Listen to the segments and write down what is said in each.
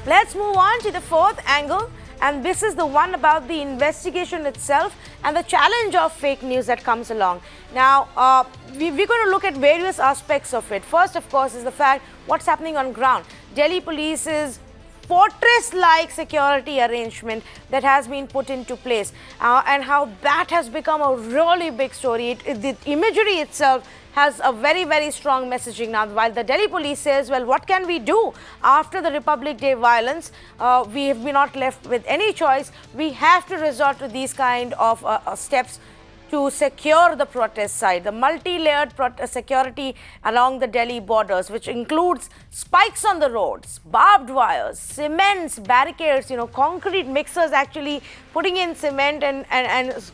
Let's move on to the fourth angle, and this is the one about the investigation itself and the challenge of fake news that comes along. Now, we're going to look at various aspects of it. First, of course, is the fact what's happening on ground. Delhi Police's fortress-like security arrangement that has been put into place and how that has become a really big story. The imagery itself has a very, very strong messaging now. While the Delhi police says, well, what can we do after the Republic Day violence? We have been not left with any choice. We have to resort to these kind of steps to secure the protest site, the multi-layered security along the Delhi borders, which includes spikes on the roads, barbed wires, cements, barricades, concrete mixers actually putting in cement and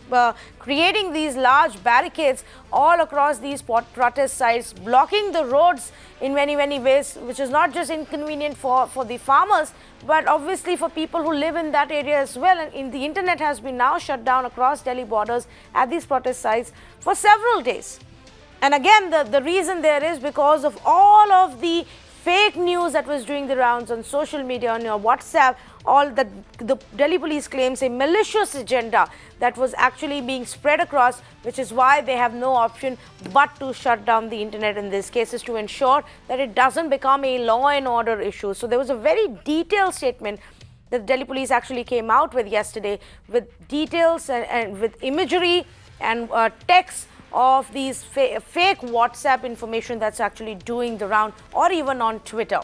creating these large barricades all across these protest sites, blocking the roads in many, many ways, which is not just inconvenient for the farmers, but obviously for people who live in that area as well. And the internet has been now shut down across Delhi borders at these protest sites for several days. And again, the reason there is because of all of the fake news that was doing the rounds on social media, on your WhatsApp, all that the Delhi police claims a malicious agenda that was actually being spread across, which is why they have no option but to shut down the internet in these cases to ensure that it doesn't become a law and order issue. So there was a very detailed statement that the Delhi police actually came out with yesterday with details and with imagery and text of these fake WhatsApp information that's actually doing the round, or even on Twitter.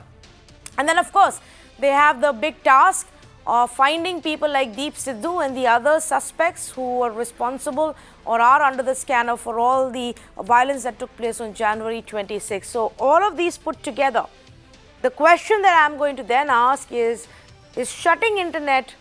And then, of course, they have the big task of finding people like Deep Sidhu and the other suspects who are responsible or are under the scanner for all the violence that took place on January 26. So all of these put together, the question that I'm going to then ask is shutting internet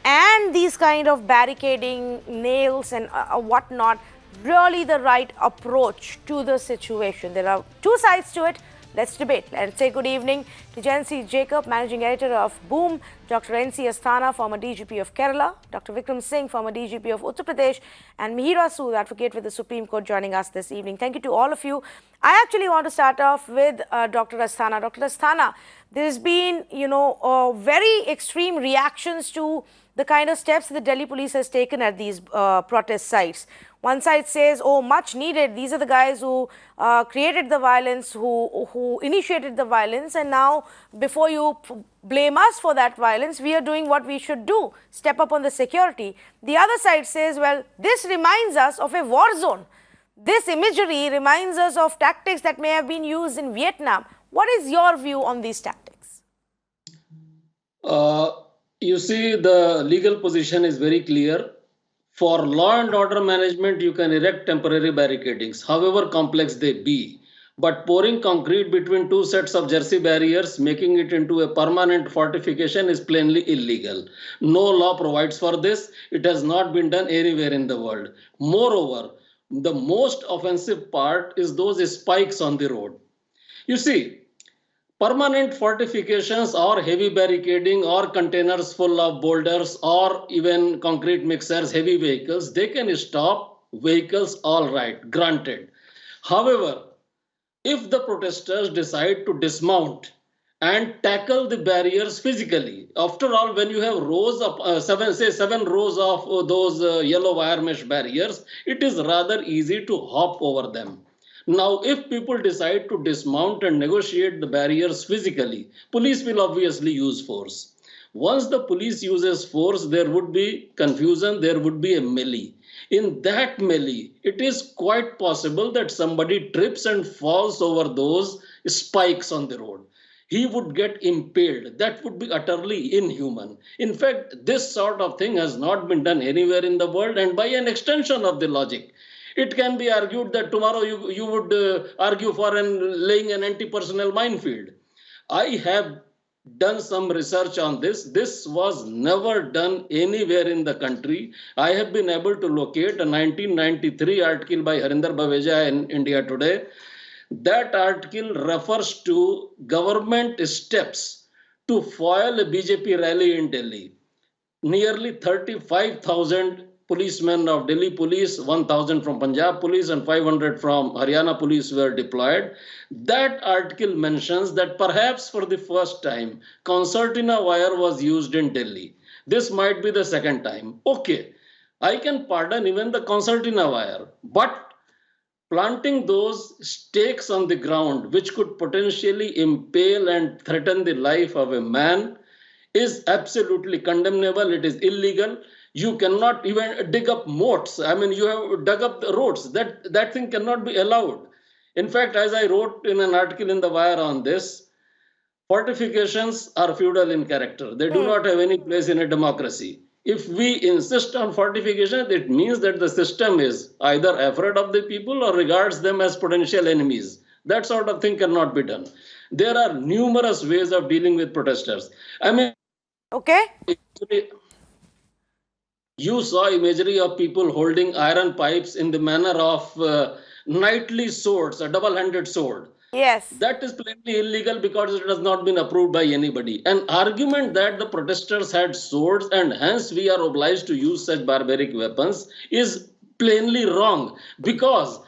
and these kind of barricading, nails and whatnot really the right approach to the situation? There are two sides to it. Let's debate. Let's say good evening to JENCY Jacob, Managing Editor of Boom, Dr. N.C ASTHANA, former DGP of Kerala, Dr. VIKRAM SINGH, former DGP of Uttar Pradesh, and MIHIRA SOOD, advocate with the Supreme Court, joining us this evening. Thank you to all of you. I actually want to start off with Dr. ASTHANA. Dr. ASTHANA, there's been, very extreme reactions to the kind of steps the Delhi police has taken at these protest sites. One side says, oh, much needed. These are the guys who created the violence, who initiated the violence. And now, before you blame us for that violence, we are doing what we should do, step up on the security. The other side says, well, this reminds us of a war zone. This imagery reminds us of tactics that may have been used in Vietnam. What is your view on these tactics? You see, the legal position is very clear. For law and order management, you can erect temporary barricadings, however complex they be. But pouring concrete between two sets of jersey barriers, making it into a permanent fortification, is plainly illegal. No law provides for this. It has not been done anywhere in the world. Moreover, the most offensive part is those spikes on the road. You see, permanent fortifications or heavy barricading or containers full of boulders or even concrete mixers, heavy vehicles, they can stop vehicles, all right, granted. However, if the protesters decide to dismount and tackle the barriers physically, after all, when you have rows of seven rows of those yellow wire mesh barriers, it is rather easy to hop over them. Now, if people decide to dismount and negotiate the barriers physically, police will obviously use force. Once the police uses force, there would be confusion, there would be a melee. In that melee, it is quite possible that somebody trips and falls over those spikes on the road. He would get impaled. That would be utterly inhuman. In fact, this sort of thing has not been done anywhere in the world, and by an extension of the logic, it can be argued that tomorrow you would argue for laying an anti-personnel minefield. I have done some research on this. This was never done anywhere in the country. I have been able to locate a 1993 article by Harinder Baveja in India Today. That article refers to government steps to foil a BJP rally in Delhi. Nearly 35,000 policemen of Delhi police, 1,000 from Punjab police, and 500 from Haryana police were deployed. That article mentions that perhaps for the first time, concertina wire was used in Delhi. This might be the second time. Okay, I can pardon even the concertina wire, but planting those stakes on the ground, which could potentially impale and threaten the life of a man, is absolutely condemnable. It is illegal. You cannot even dig up moats. I mean, you have dug up the roads. That thing cannot be allowed. In fact, as I wrote in an article in The Wire on this, fortifications are feudal in character. They do not have any place in a democracy. If we insist on fortification, it means that the system is either afraid of the people or regards them as potential enemies. That sort of thing cannot be done. There are numerous ways of dealing with protesters. I mean, okay. You saw imagery of people holding iron pipes in the manner of knightly swords, a double-handed sword. Yes. That is plainly illegal because it has not been approved by anybody. An argument that the protesters had swords and hence we are obliged to use such barbaric weapons is plainly wrong, because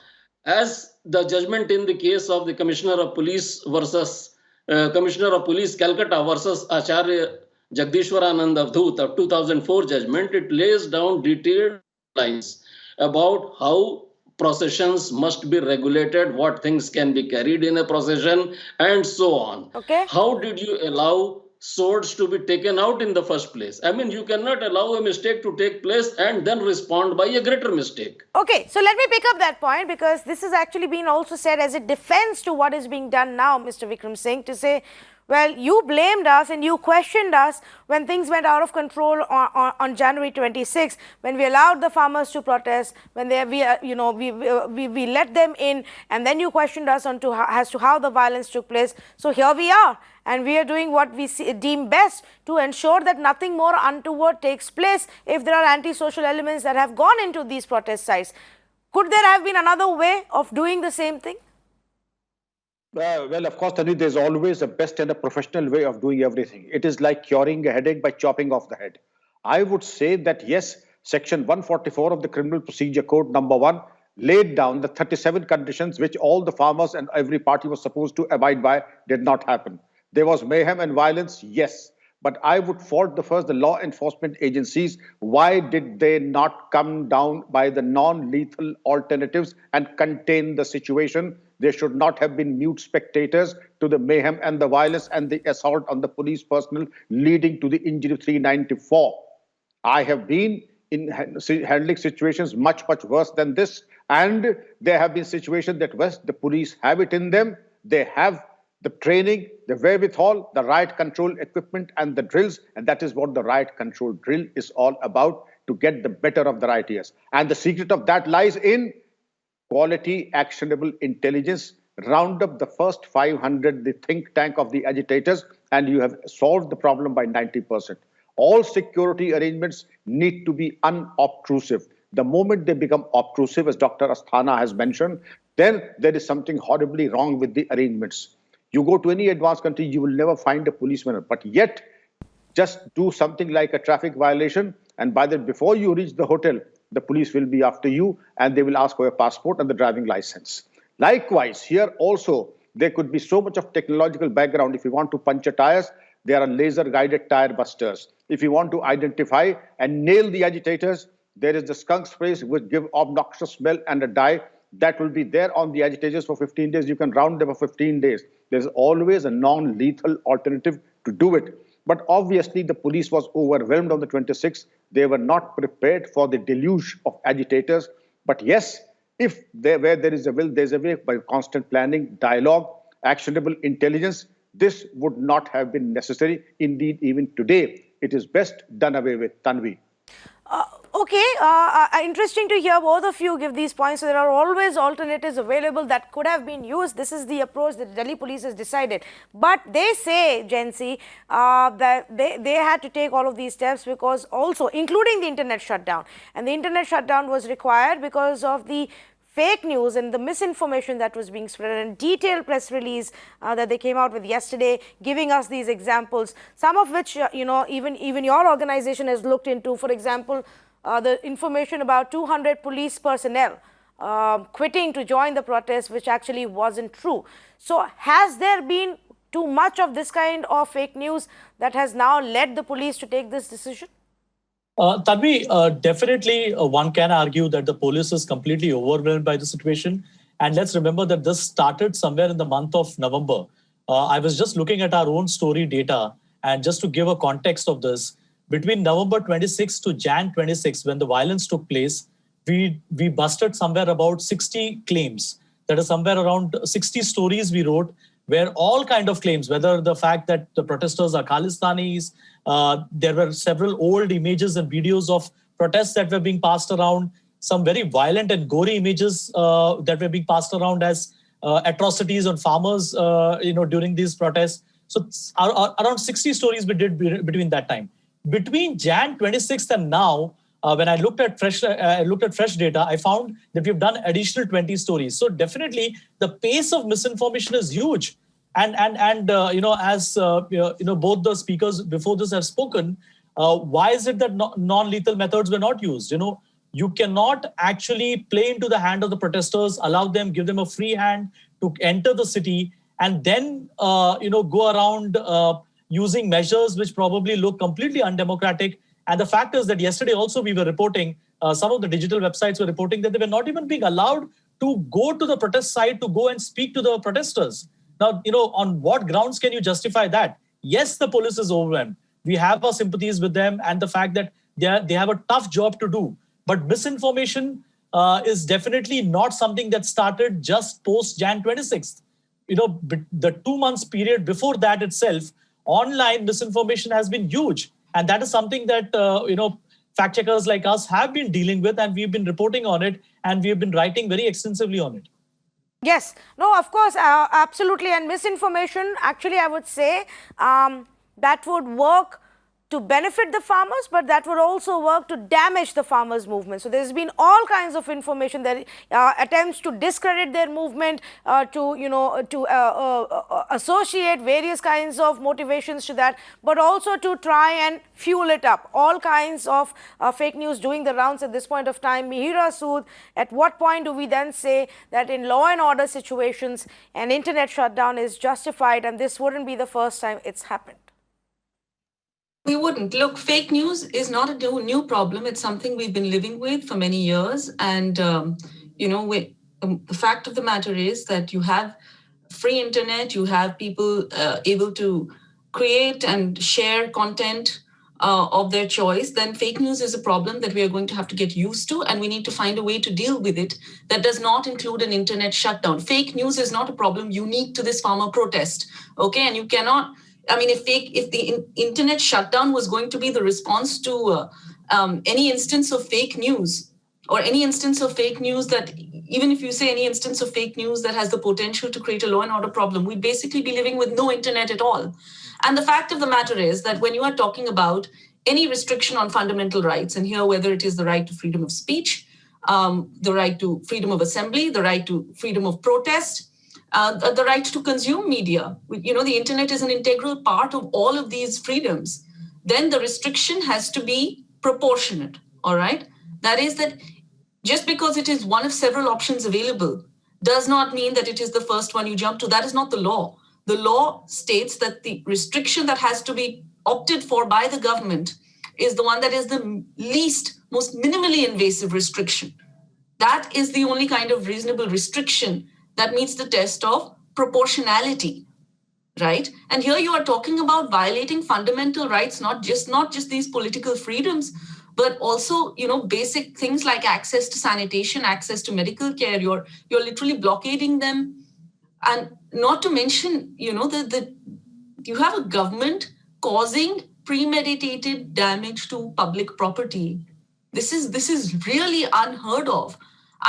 as the judgment in the case of the Commissioner of Police versus Commissioner of Police Calcutta versus Acharya Jagdishwaranand Avdhoot of 2004 judgment, it lays down detailed lines about how processions must be regulated, what things can be carried in a procession, and so on. Okay. How did you allow swords to be taken out in the first place? I mean, you cannot allow a mistake to take place and then respond by a greater mistake. Okay, so let me pick up that point, because this has actually been also said as a defense to what is being done now, Mr. Vikram Singh, to say, well, you blamed us and you questioned us when things went out of control on January 26, when we allowed the farmers to protest, when we let them in, and then you questioned us as to how the violence took place. So here we are, and we are doing what we deem best to ensure that nothing more untoward takes place if there are anti-social elements that have gone into these protest sites. Could there have been another way of doing the same thing? Well, of course, Tanvi, there's always a best and a professional way of doing everything. It is like curing a headache by chopping off the head. I would say that, yes, Section 144 of the Criminal Procedure Code, number 1, laid down the 37 conditions which all the farmers and every party was supposed to abide by, did not happen. There was mayhem and violence, yes. But I would fault the law enforcement agencies. Why did they not come down by the non-lethal alternatives and contain the situation? They should not have been mute spectators to the mayhem and the violence and the assault on the police personnel leading to the injury of 394. I have been in handling situations much, much worse than this. And there have been situations that the police have it in them. They have the training, the wherewithal, the riot control equipment and the drills. And that is what the riot control drill is all about, to get the better of the rioters. And the secret of that lies in quality, actionable intelligence. Round up the first 500, the think tank of the agitators, and you have solved the problem by 90%. All security arrangements need to be unobtrusive. The moment they become obtrusive, as Dr. Asthana has mentioned, then there is something horribly wrong with the arrangements. You go to any advanced country, you will never find a policeman, but yet just do something like a traffic violation, and before you reach the hotel, the police will be after you and they will ask for your passport and the driving license. Likewise, here also, there could be so much of technological background. If you want to puncture tires, there are laser-guided tire busters. If you want to identify and nail the agitators, there is the skunk sprays which give obnoxious smell and a dye that will be there on the agitators for 15 days. You can round them for 15 days. There's always a non-lethal alternative to do it. But obviously, the police was overwhelmed on the 26th. They were not prepared for the deluge of agitators. But yes, where there is a will, there's a way. By constant planning, dialogue, actionable intelligence, this would not have been necessary. Indeed, even today, it is best done away with. Tanvi. Okay, interesting to hear both of you give these points. So there are always alternatives available that could have been used. This is the approach that Delhi police has decided. But they say, JENCY, that they had to take all of these steps because also, including the internet shutdown. And the internet shutdown was required because of the fake news and the misinformation that was being spread, and detailed press release that they came out with yesterday, giving us these examples, some of which, even your organization has looked into. For example, the information about 200 police personnel quitting to join the protest, which actually wasn't true. So has there been too much of this kind of fake news that has now led the police to take this decision? Tanvi, definitely one can argue that the police is completely overwhelmed by the situation. And let's remember that this started somewhere in the month of November. I was just looking at our own story data, and just to give a context of this, between November 26 to Jan 26, when the violence took place, we busted somewhere about 60 claims. That is somewhere around 60 stories we wrote, where all kind of claims, whether the fact that the protesters are Khalistanis, there were several old images and videos of protests that were being passed around, some very violent and gory images that were being passed around as atrocities on farmers, during these protests. So around 60 stories we did between that time. Between Jan 26th and now, when I looked at fresh data, I found that we've done additional 20 stories. So definitely the pace of misinformation is huge. And as both the speakers before this have spoken, why is it that non-lethal methods were not used? You cannot actually play into the hand of the protesters, allow them, give them a free hand to enter the city, and then go around using measures which probably look completely undemocratic. And the fact is that yesterday also we were reporting, some of the digital websites were reporting that they were not even being allowed to go to the protest site to go and speak to the protesters. Now, on what grounds can you justify that? Yes, the police is overwhelmed. We have our sympathies with them and the fact that they have a tough job to do. But misinformation is definitely not something that started just post Jan 26th. The 2 months period before that itself, online misinformation has been huge. And that is something that, fact checkers like us have been dealing with, and we've been reporting on it, and we've been writing very extensively on it. Yes, no, of course, absolutely. And misinformation, actually, I would say that would work to benefit the farmers, but that would also work to damage the farmers' movement. So there's been all kinds of information that attempts to discredit their movement, to associate various kinds of motivations to that, but also to try and fuel it up. All kinds of fake news doing the rounds at this point of time. MIHIRA, SOOD, at what point do we then say that in law and order situations an internet shutdown is justified, and this wouldn't be the first time it's happened? We wouldn't. Look, fake news is not a new problem. It's something we've been living with for many years. And, the fact of the matter is that you have free internet, you have people able to create and share content of their choice, then fake news is a problem that we are going to have to get used to, and we need to find a way to deal with it that does not include an internet shutdown. Fake news is not a problem unique to this farmer protest, okay? And you cannot... if the internet shutdown was going to be the response to any instance of fake news, or any instance of fake news that, even if you say any instance of fake news that has the potential to create a law and order problem, we'd basically be living with no internet at all. And the fact of the matter is that when you are talking about any restriction on fundamental rights, and here whether it is the right to freedom of speech, the right to freedom of assembly, the right to freedom of protest, the right to consume media, the internet is an integral part of all of these freedoms, then the restriction has to be proportionate, all right? That is that just because it is one of several options available does not mean that it is the first one you jump to. That is not the law. The law states that the restriction that has to be opted for by the government is the one that is the least, most minimally invasive restriction. That is the only kind of reasonable restriction that meets the test of proportionality, right? And here you are talking about violating fundamental rights, not just these political freedoms, but also, basic things like access to sanitation, access to medical care. You're literally blockading them. And not to mention, that you have a government causing premeditated damage to public property. This is really unheard of.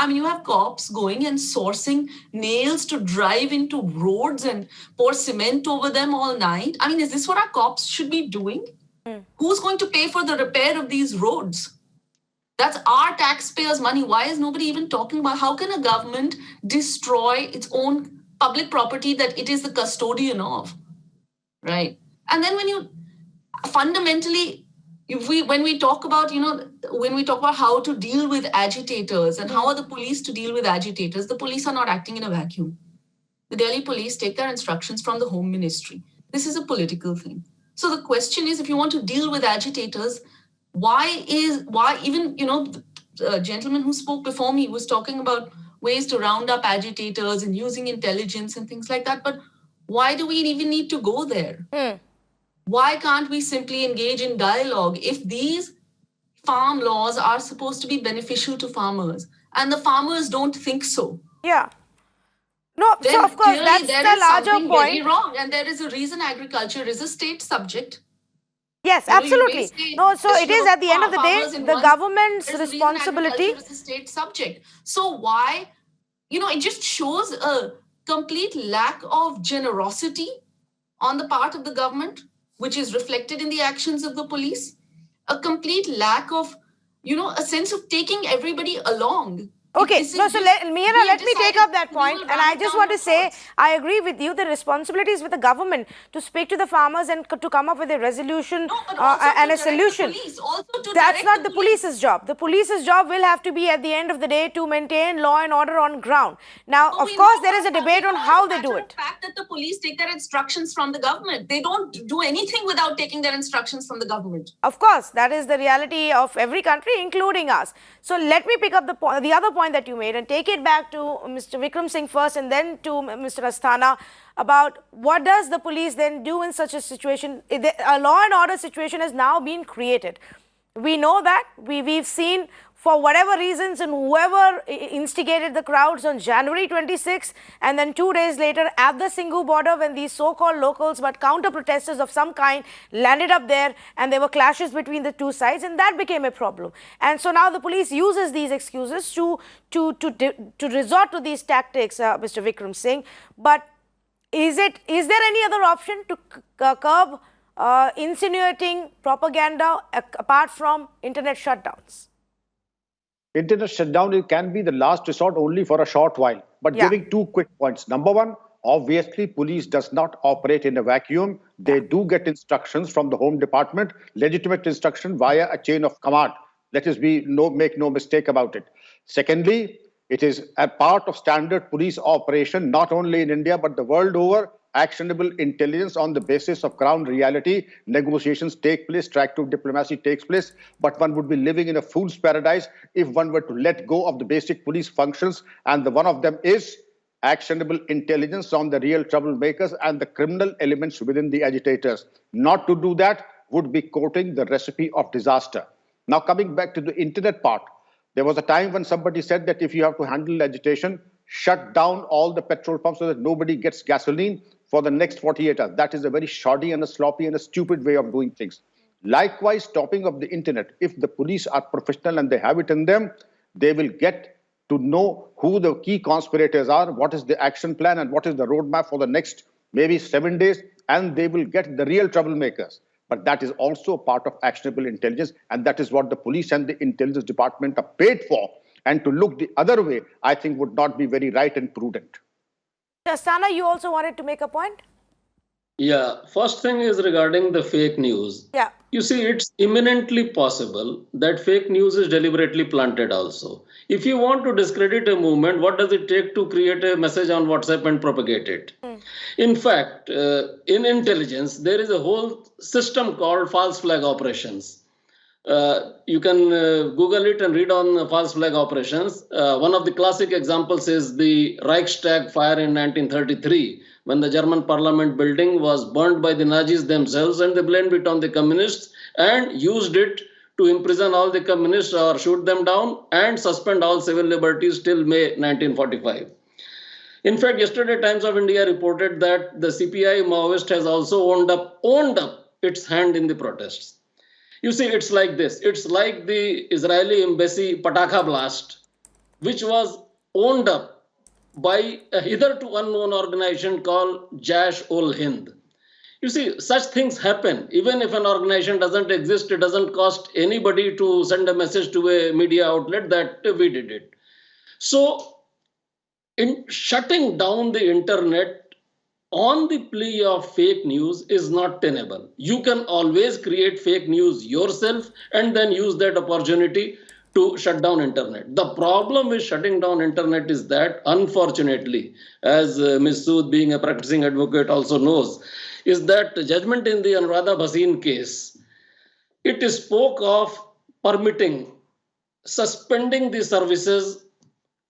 You have cops going and sourcing nails to drive into roads and pour cement over them all night. Is this what our cops should be doing? Who's going to pay for the repair of these roads? That's our taxpayers' money. Why is nobody even talking about how can a government destroy its own public property that it is the custodian of, right? And then when you fundamentally, when we talk about, when we talk about how to deal with agitators and how are the police to deal with agitators, the police are not acting in a vacuum. The Delhi police take their instructions from the Home Ministry. This is a political thing. So the question is, if you want to deal with agitators, why even, the gentleman who spoke before me was talking about ways to round up agitators and using intelligence and things like that. But why do we even need to go there? Why can't we simply engage in dialogue if these farm laws are supposed to be beneficial to farmers and the farmers don't think so? Yeah. No, Then so of course, clearly that's there the is larger something very point. wrong, and there is a reason agriculture is a state subject. Yes, You may absolutely. say No, so it is at the end of the day, farmers in the one- government's there's a reason responsibility. agriculture is a state subject. So why, it just shows a complete lack of generosity on the part of the government, which is reflected in the actions of the police. A complete lack of, a sense of taking everybody along. Okay, This is no, so just- Mihira, we have let me take decided up that we point, will and run I it just down want the to say, courts. I agree with you, the responsibility is with the government to speak to the farmers and to come up with a resolution No, but also and to a direct the solution. police, also to That's direct not the the police's job. The police's job will have to be at the end of the day to maintain law and order on ground. Now, But of we course, know there is a that- debate we on know how as a they do matter of it. fact that the police take their instructions from the government. They don't do anything without taking their instructions from the government. Of course, that is the reality of every country, including us. So let me pick up the other point that you made and take it back to Mr. Vikram Singh first and then to Mr. Asthana about what does the police then do in such a situation. A law and order situation has now been created. We know that. We've seen for whatever reasons and whoever instigated the crowds on January 26th and then 2 days later at the Singhu border when these so-called locals but counter protesters of some kind landed up there and there were clashes between the two sides and that became a problem. And so now the police uses these excuses to resort to these tactics, Mr. Vikram Singh. But is there any other option to curb insinuating propaganda apart from internet shutdowns? Internet shutdown, it can be the last resort only for a short while. But giving 2 quick points. Number one, obviously, police does not operate in a vacuum. They do get instructions from the Home Department, legitimate instruction via a chain of command. Let us make no mistake about it. Secondly, it is a part of standard police operation, not only in India, but the world over. Actionable intelligence on the basis of ground reality. Negotiations take place, track to diplomacy takes place, but one would be living in a fool's paradise if one were to let go of the basic police functions, and one of them is actionable intelligence on the real troublemakers and the criminal elements within the agitators. Not to do that would be quoting the recipe of disaster. Now, coming back to the internet part, there was a time when somebody said that if you have to handle agitation, shut down all the petrol pumps so that nobody gets gasoline for the next 48 hours. That is a very shoddy and a sloppy and a stupid way of doing things. Likewise, stopping of the internet. If the police are professional and they have it in them, they will get to know who the key conspirators are, what is the action plan, and what is the roadmap for the next maybe 7 days, and they will get the real troublemakers. But that is also a part of actionable intelligence, and that is what the police and the intelligence department are paid for. And to look the other way, I think, would not be very right and prudent. Asthana, you also wanted to make a point? Yeah, first thing is regarding the fake news. Yeah. You see, it's imminently possible that fake news is deliberately planted also. If you want to discredit a movement, what does it take to create a message on WhatsApp and propagate it? In fact, in intelligence, there is a whole system called false flag operations. You can Google it and read on false flag operations. One of the classic examples is the Reichstag fire in 1933, when the German parliament building was burned by the Nazis themselves, and they blamed it on the communists and used it to imprison all the communists or shoot them down and suspend all civil liberties till May 1945. In fact, yesterday Times of India reported that the CPI Maoist has also owned up its hand in the protests. You see, it's like this. It's like the Israeli embassy Pataka blast, which was owned up by a hitherto unknown organization called Jaish ul Hind. You see, such things happen. Even if an organization doesn't exist, it doesn't cost anybody to send a message to a media outlet that we did it. So, in shutting down the internet on the plea of fake news is not tenable. You can always create fake news yourself and then use that opportunity to shut down internet. The problem with shutting down internet is that, unfortunately, as Ms. Sood, being a practicing advocate, also knows, is that the judgment in the Anuradha Bhasin case, it spoke of permitting, suspending the services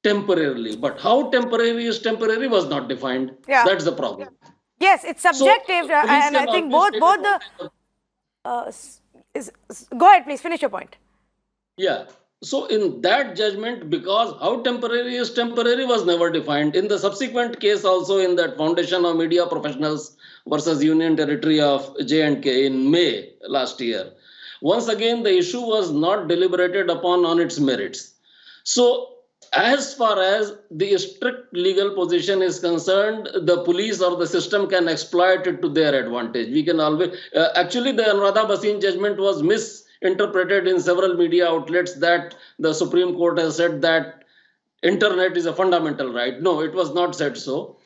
temporarily. But how temporary is temporary was not defined. Yeah. That's the problem. Yes, it's subjective, So, and I think both the go ahead, please finish your point. Yeah. So in that judgment, because how temporary is temporary was never defined. In the subsequent case also, in that Foundation of Media Professionals versus Union Territory of J&K in May last year, once again the issue was not deliberated upon on its merits. So as far as the strict legal position is concerned, the police or the system can exploit it to their advantage. We can always, actually the Anuradha Bhasin judgment was misinterpreted in several media outlets that the Supreme Court has said that internet is a fundamental right. No, it was not said so.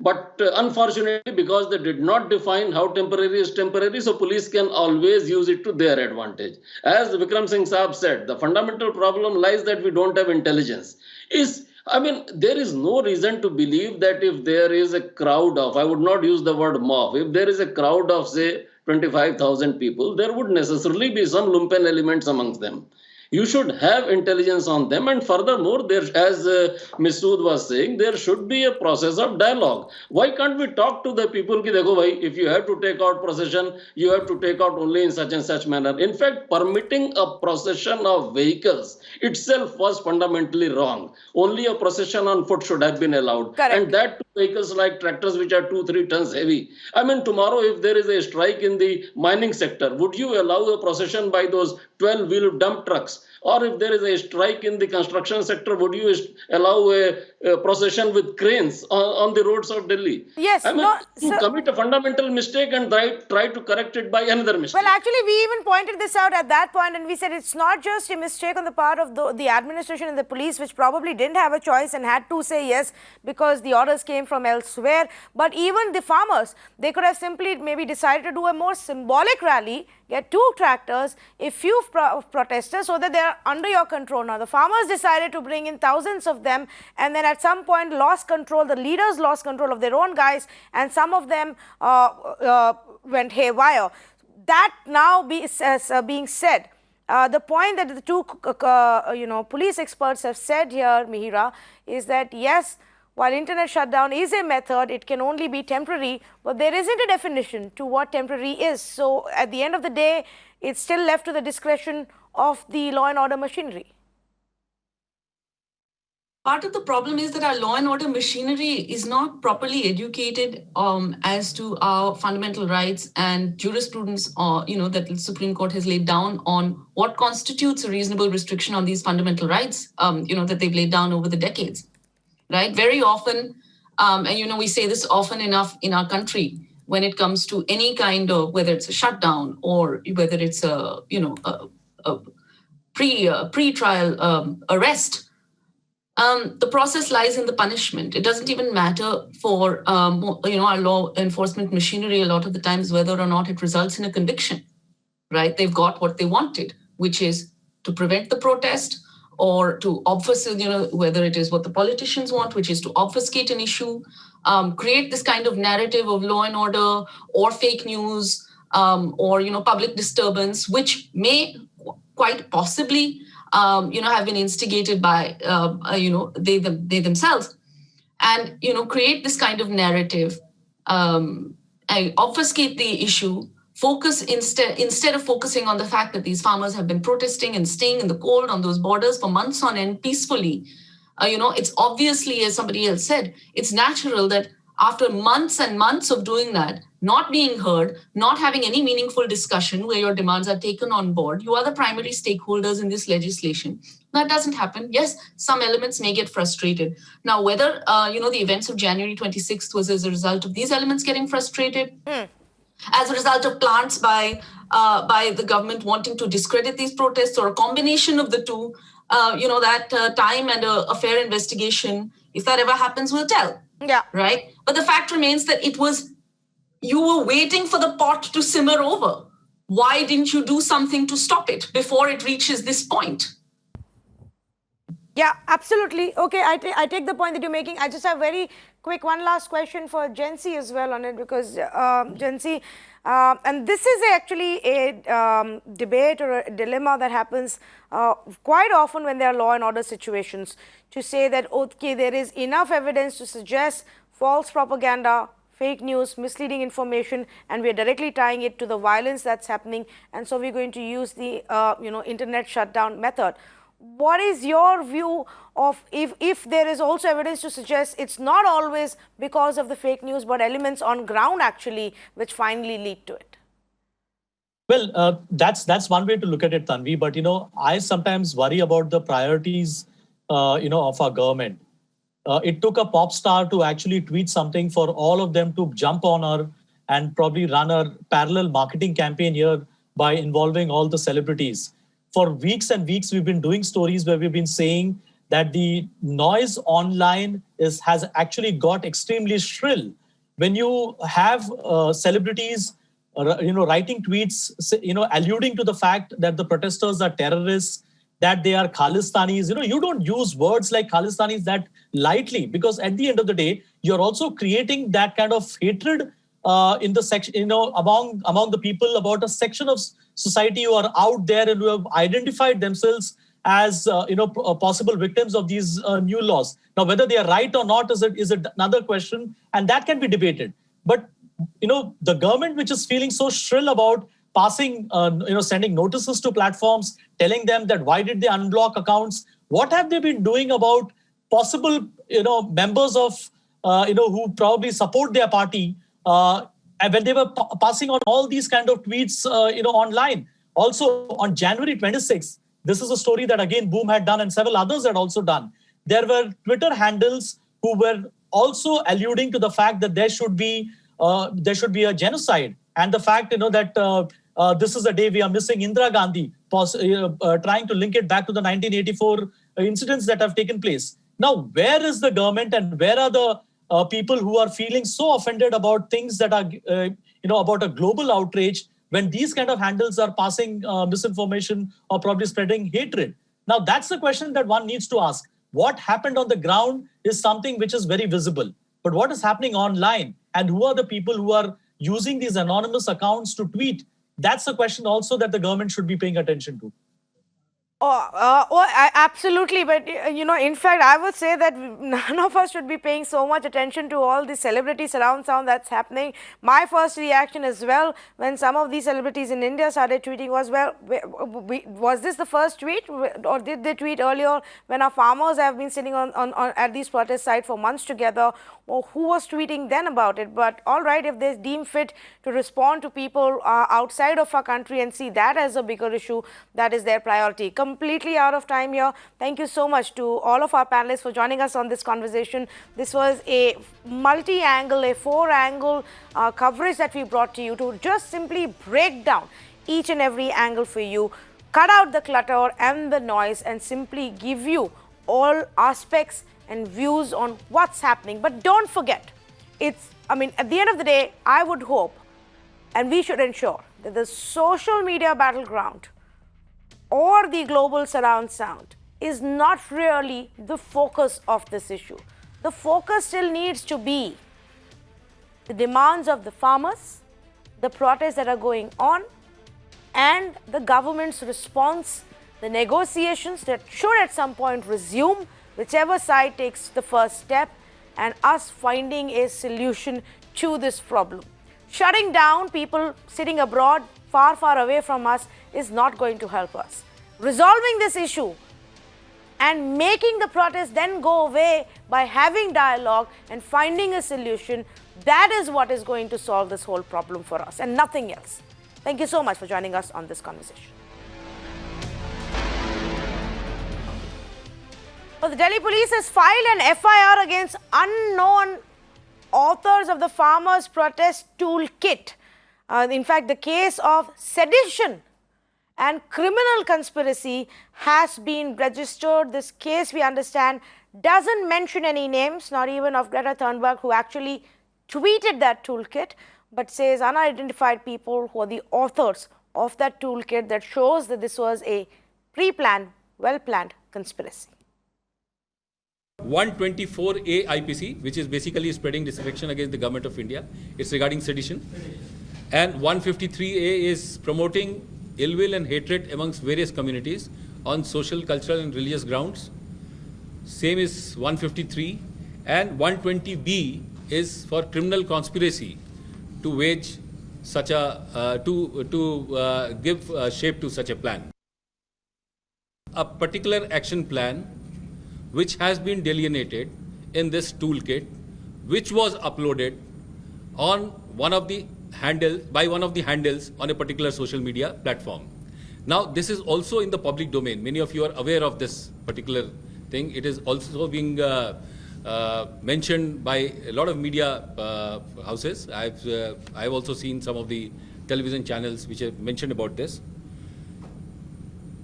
But unfortunately, because they did not define how temporary is temporary, so police can always use it to their advantage. As Vikram Singh Saab said, the fundamental problem lies that we don't have intelligence. There is no reason to believe that if there is a crowd of, I would not use the word mob, if there is a crowd of, say, 25,000 people, there would necessarily be some lumpen elements amongst them. You should have intelligence on them, and furthermore, there, as Ms. Sood was saying, there should be a process of dialogue. Why can't we talk to the people ki dekho bhai, if you have to take out procession, you have to take out only in such and such manner. In fact, permitting a procession of vehicles itself was fundamentally wrong. Only a procession on foot should have been allowed. Correct. And that vehicles like tractors which are 2-3 tons heavy. I mean, tomorrow if there is a strike in the mining sector, would you allow a procession by those 12-wheel dump trucks? Or if there is a strike in the construction sector, would you allow a procession with cranes on the roads of Delhi? Yes, you commit a fundamental mistake and try to correct it by another mistake. Well, actually, we even pointed this out at that point, and we said it's not just a mistake on the part of the administration and the police, which probably didn't have a choice and had to say yes because the orders came from elsewhere, but even the farmers, they could have simply maybe decided to do a more symbolic rally, get 2 tractors, a few protesters, so that they are under your control. Now, the farmers decided to bring in thousands of them, and then at some point lost control, the leaders lost control of their own guys, and some of them went haywire. That now being said, the point that the 2 police experts have said here, Mihira, is that yes, while internet shutdown is a method, it can only be temporary, but there isn't a definition to what temporary is. So at the end of the day, it's still left to the discretion of the law and order machinery. Part of the problem is that our law and order machinery is not properly educated as to our fundamental rights and jurisprudence, that the Supreme Court has laid down on what constitutes a reasonable restriction on these fundamental rights, that they've laid down over the decades. Right? Very often, and we say this often enough in our country, when it comes to any kind of, whether it's a shutdown or whether it's a pre-trial arrest, the process lies in the punishment. It doesn't even matter for our law enforcement machinery a lot of the times whether or not it results in a conviction. Right? They've got what they wanted, which is to prevent the protest, or to obfuscate, whether it is what the politicians want, which is to obfuscate an issue, create this kind of narrative of law and order or fake news, or public disturbance, which may quite possibly have been instigated by they themselves, and create this kind of narrative, obfuscate the issue. Focus instead of focusing on the fact that these farmers have been protesting and staying in the cold on those borders for months on end peacefully. It's obviously, as somebody else said, it's natural that after months and months of doing that, not being heard, not having any meaningful discussion where your demands are taken on board, you are the primary stakeholders in this legislation. That doesn't happen. Yes, some elements may get frustrated. Now, whether the events of January 26th was as a result of these elements getting frustrated, as a result of plants by the government wanting to discredit these protests, or a combination of the two, time and a fair investigation, if that ever happens, will tell. Yeah. Right? But the fact remains that you were waiting for the pot to simmer over. Why didn't you do something to stop it before it reaches this point? Yeah, absolutely. Okay, I take the point that you're making. I just have very quick one last question for JENCY as well on it, because JENCY, and this is actually a debate or a dilemma that happens quite often when there are law and order situations, to say that, okay, there is enough evidence to suggest false propaganda, fake news, misleading information, and we are directly tying it to the violence that's happening, and so we're going to use the internet shutdown method. What is your view of if there is also evidence to suggest it's not always because of the fake news, but elements on ground actually which finally lead to it? Well, that's one way to look at it, Tanvi. But I sometimes worry about the priorities, of our government. It took a pop star to actually tweet something for all of them to jump on her and probably run a parallel marketing campaign here by involving all the celebrities. For weeks and weeks, we've been doing stories where we've been saying that the noise online has actually got extremely shrill. When you have celebrities, writing tweets, alluding to the fact that the protesters are terrorists, that they are Khalistanis, you don't use words like Khalistanis that lightly, because at the end of the day, you're also creating that kind of hatred in the section, among the people, about a section of society who are out there and who have identified themselves as possible victims of these new laws. Now, whether they are right or not is another question, and that can be debated. But the government, which is feeling so shrill about passing, sending notices to platforms, telling them that why did they unblock accounts? What have they been doing about possible, members of, who probably support their party, and when they were passing on all these kind of tweets, online? Also, on January 26th, this is a story that again Boom had done and several others had also done. There were Twitter handles who were also alluding to the fact that there should be a genocide, and the fact that this is a day we are missing Indira Gandhi, trying to link it back to the 1984 incidents that have taken place. Now, where is the government and where are the people who are feeling so offended about things that are, about a global outrage, when these kind of handles are passing misinformation or probably spreading hatred? Now, that's the question that one needs to ask. What happened on the ground is something which is very visible. But what is happening online, and who are the people who are using these anonymous accounts to tweet? That's a question also that the government should be paying attention to. Absolutely. But, in fact, I would say that none of us should be paying so much attention to all the celebrity surround sound that's happening. My first reaction as well, when some of these celebrities in India started tweeting, was, well, was this the first tweet, or did they tweet earlier when our farmers have been sitting on at these protest sites for months together? Or who was tweeting then about it? But all right, if they deem fit to respond to people outside of our country and see that as a bigger issue, that is their priority. Completely out of time here. Thank you so much to all of our panelists for joining us on this conversation. This was a multi-angle, a four-angle coverage that we brought to you to just simply break down each and every angle for you, cut out the clutter and the noise, and simply give you all aspects and views on what's happening. But don't forget, at the end of the day, I would hope, and we should ensure, that the social media battleground or the global surround sound is not really the focus of this issue. The focus still needs to be the demands of the farmers, the protests that are going on, and the government's response, the negotiations that should at some point resume, whichever side takes the first step, and us finding a solution to this problem. Shutting down people sitting abroad, far, far away from us, is not going to help us. Resolving this issue and making the protest then go away by having dialogue and finding a solution, that is what is going to solve this whole problem for us, and nothing else. Thank you so much for joining us on this conversation. Well, the Delhi police has filed an FIR against unknown authors of the farmers' protest toolkit. In fact, the case of sedition and criminal conspiracy has been registered. This case, we understand, doesn't mention any names, not even of Greta Thunberg, who actually tweeted that toolkit, but says unidentified people who are the authors of that toolkit that shows that this was a pre-planned, well-planned conspiracy. 124A IPC, which is basically spreading disaffection against the government of India. It's regarding sedition. And 153A is promoting ill will and hatred amongst various communities on social, cultural and religious grounds. Same is 153. And 120B is for criminal conspiracy to wage such a, give shape to such a plan. A particular action plan which has been delineated in this toolkit, which was uploaded on one of the handles, by one of the handles on a particular social media platform. Now, this is also in the public domain. Many of you are aware of this particular thing. It is also being mentioned by a lot of media houses. I've also seen some of the television channels which have mentioned about this.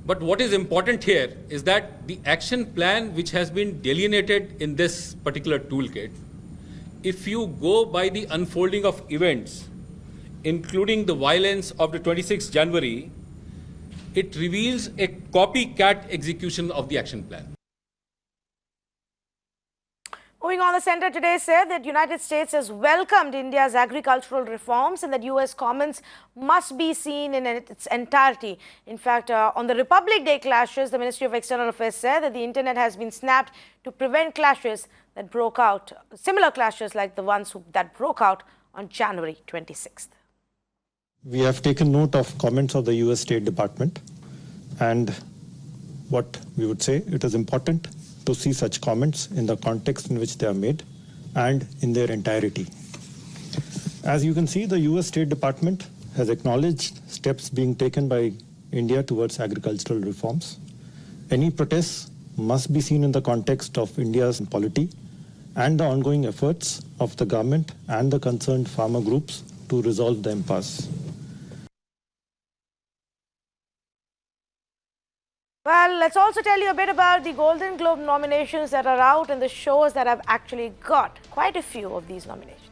But what is important here is that the action plan which has been delineated in this particular toolkit, if you go by the unfolding of events, including the violence of the 26th January, it reveals a copycat execution of the action plan. Moving on, the Centre today said that United States has welcomed India's agricultural reforms and that US comments must be seen in its entirety. In fact, on the Republic Day clashes, the Ministry of External Affairs said that the internet has been snapped to prevent clashes that broke out, similar clashes like the ones that broke out on January 26th. We have taken note of comments of the US State Department, and what we would say, it is important to see such comments in the context in which they are made and in their entirety. As you can see, the US State Department has acknowledged steps being taken by India towards agricultural reforms. Any protests must be seen in the context of India's polity and the ongoing efforts of the government and the concerned farmer groups to resolve the impasse. Well, let's also tell you a bit about the Golden Globe nominations that are out and the shows that have actually got quite a few of these nominations.